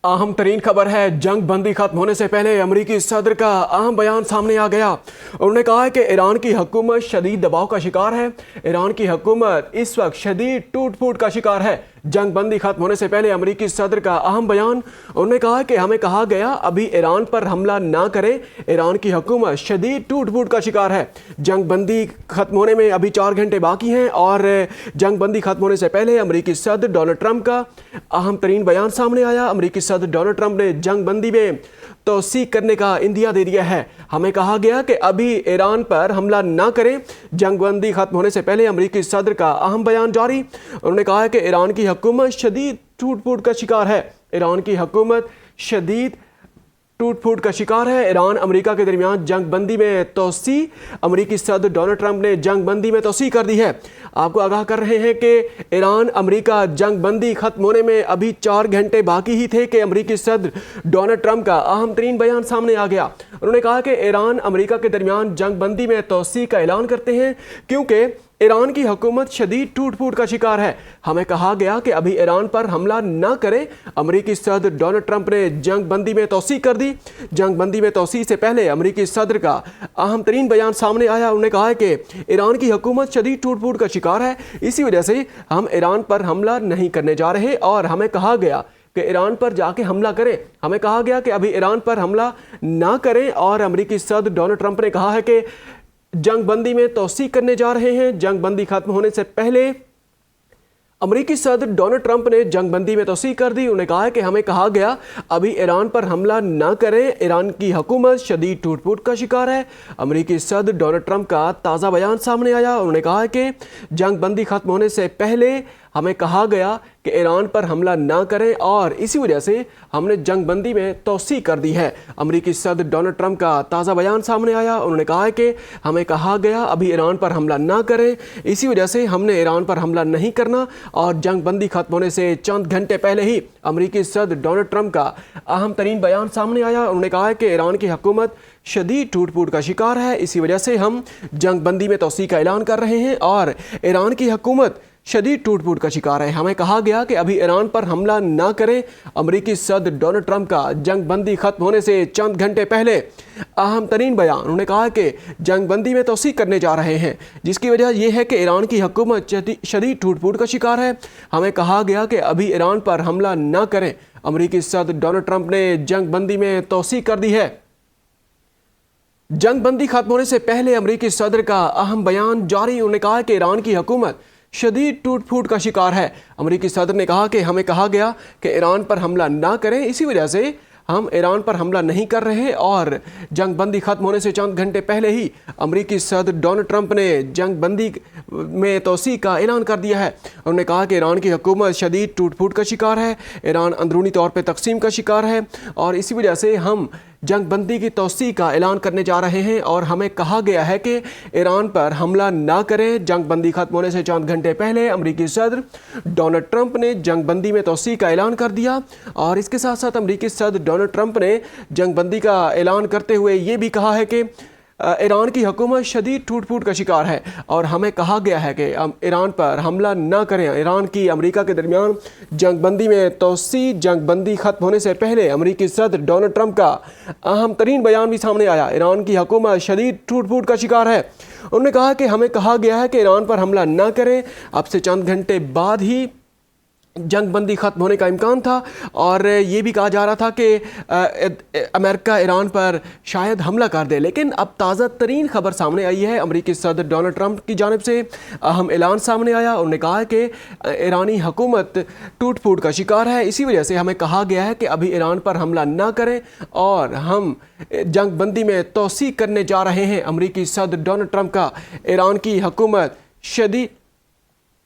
अहम तरीन खबर है। जंग बंदी खत्म होने से पहले अमरीकी सदर का अहम बयान सामने आ गया। उन्होंने कहा है कि ईरान की हुकूमत शदीद दबाव का शिकार है। ईरान की हुकूमत इस वक्त शदीद टूट फूट का शिकार है। जंग बंदी खत्म होने से पहले अमरीकी सदर का अहम बयान। उन्होंने कहा कि हमें कहा गया अभी ईरान पर हमला ना करें। ईरान की हुकूमत शदीद टूट फूट का शिकार है। जंग बंदी खत्म होने में अभी 4 घंटे बाकी हैं और जंग बंदी खत्म होने से पहले अमरीकी सदर डोनाल्ड ट्रंप का अहम तरीन बयान सामने आया। अमरीकी सदर डोनाल्ड ट्रंप ने जंग बंदी में तौसीक करने का इंदिया दे दिया है। हमें कहा गया कि अभी ईरान पर हमला ना करें। जंग बंदी खत्म होने से पहले अमरीकी सदर का अहम बयान जारी। उन्होंने कहा है कि ईरान की हुकूमत शदीद टूट फूट का शिकार है। ईरान की हुकूमत शदीद टूट फूट का शिकार है। ईरान अमेरिका के दरमियान जंग बंदी में तोसी। अमरीकी सदर डोनाल्ड ट्रंप ने जंग बंदी में तोसी कर दी है। आपको आगाह कर रहे हैं कि ईरान अमेरिका जंग बंदी खत्म होने में अभी 4 घंटे बाकी ही थे कि अमरीकी सदर डोनाल्ड ट्रंप का अहम तरीन बयान सामने आ गया। उन्होंने कहा कि ईरान अमेरिका के दरमियान जंग बंदी में तोसी का ऐलान करते हैं क्योंकि ईरान की हुकूमत शदीद टूट फूट का शिकार है। हमें कहा गया कि अभी ईरान पर हमला न करें। अमरीकी सदर डोनाल्ड ट्रंप ने जंग बंदी में तोसी कर दी। जंग बंदी में तोसी से पहले अमरीकी सदर का अहम तरीन बयान सामने आया। उन्होंने कहा है कि ईरान की हुकूमत शदीद टूट फूट का शिकार है, इसी वजह से हम ईरान पर हमला नहीं करने जा रहे और हमें कहा गया कि ईरान पर जाके हमला करें। हमें कहा गया कि अभी ईरान पर हमला ना करें और अमरीकी सदर डोनाल्ड ट्रंप ने कहा है कि जंग बंदी में तोसी करने जा रहे हैं। जंग बंदी खत्म होने से पहले अमरीकी सदर डोनाल्ड ट्रंप ने जंग बंदी में तोसी कर दी। उन्होंने कहा है कि हमें कहा गया अभी ईरान पर हमला ना करें। ईरान की हुकूमत शदीद टूट फूट का शिकार है। अमरीकी सदर डोनाल्ड ट्रंप का ताज़ा बयान सामने आया। उन्होंने कहा है कि जंग बंदी खत्म होने से पहले हमें कहा गया कि ईरान पर हमला ना करें और इसी वजह से हमने जंग बंदी में तोसी कर दी है। अमरीकी सदर डोनाल्ड ट्रंप का ताज़ा बयान सामने आया। उन्होंने कहा है कि हमें कहा गया अभी ईरान पर हमला ना करें, इसी वजह से हमने ईरान पर हमला नहीं करना। और जंग बंदी खत्म होने से चंद घंटे पहले ही अमरीकी सदर डोनाल्ड ट्रंप का अहम तरीन बयान सामने आया। उन्होंने कहा है कि ईरान की हुकूमत शदीद टूट फूट का शिकार है, इसी वजह से हम जंग बंदी में तोसी का ऐलान कर रहे हैं और ईरान की हुकूमत शदीद टूट फूट का शिकार है। हमें कहा गया कि अभी ईरान पर हमला ना करें। अमरीकी सदर डोनाल्ड ट्रंप का जंग बंदी खत्म होने से चंद घंटे पहले अहम तरीन बयान। उन्होंने कहा कि जंग बंदी में तोसी करने जा रहे हैं, जिसकी वजह यह है कि ईरान की हुकूमत शदीद टूट फूट का शिकार है। हमें कहा गया कि अभी ईरान पर हमला ना करें। अमरीकी सदर डोनाल्ड ट्रंप ने जंग बंदी में तोसी कर दी है। जंग बंदी खत्म होने से पहले अमरीकी सदर का अहम बयान जारी। उन्होंने कहा कि ईरान की हुकूमत शदीद टूट फूट का शिकार है। अमरीकी सदर ने कहा कि हमें कहा गया कि ईरान पर हमला ना करें, इसी वजह से हम ईरान पर हमला नहीं कर रहे और जंग बंदी खत्म होने से चंद घंटे पहले ही अमरीकी सदर डोनाल्ड ट्रंप ने जंग बंदी में तोसी का ऐलान कर दिया है। उन्होंने कहा कि ईरान की हुकूमत शदीद टूट फूट का शिकार है, ईरान अंदरूनी तौर पर तकसीम का शिकार है और इसी वजह से हम जंग बंदी की तोसी का ऐलान करने जा रहे हैं और हमें कहा गया है कि ईरान पर हमला ना करें। जंग बंदी खत्म होने से चंद घंटे पहले अमरीकी सदर डोनाल्ड ट्रंप ने जंग बंदी में तोसी का ऐलान कर दिया और इसके साथ साथ अमरीकी सदर डोनाल्ड ट्रंप ने जंग बंदी का ऐलान करते हुए ये भी कहा है कि ईरान की हुकूमत शदीद टूट फूट का शिकार है और हमें कहा गया है कि ईरान पर हमला ना करें। ईरान की अमेरिका के दरमियान जंग बंदी में तोसी। जंग बंदी खत्म होने से पहले अमरीकी सदर डोनाल्ड ट्रंप का अहम तरीन बयान भी सामने आया। ईरान की हुकूमत शदीद टूट फूट का शिकार है। उन्होंने कहा कि हमें कहा गया है कि ईरान पर हमला ना करें। अब से चंद घंटे बाद ही जंग बंदी खत्म होने का इम्कान था और ये भी कहा जा रहा था कि अमेरिका ईरान पर शायद हमला कर दे, लेकिन अब ताज़ा तरीन खबर सामने आई है। अमरीकी सदर डोनाल्ड ट्रंप की जानिब से अहम ऐलान सामने आया। उन्होंने कहा है कि ईरानी हुकूमत टूट फूट का शिकार है, इसी वजह से हमें कहा गया है कि अभी ईरान पर हमला ना करें और हम जंग बंदी में तोसी करने जा रहे हैं। अमरीकी सदर डोनाल्ड ट्रंप का ईरान की हुकूमत शदीद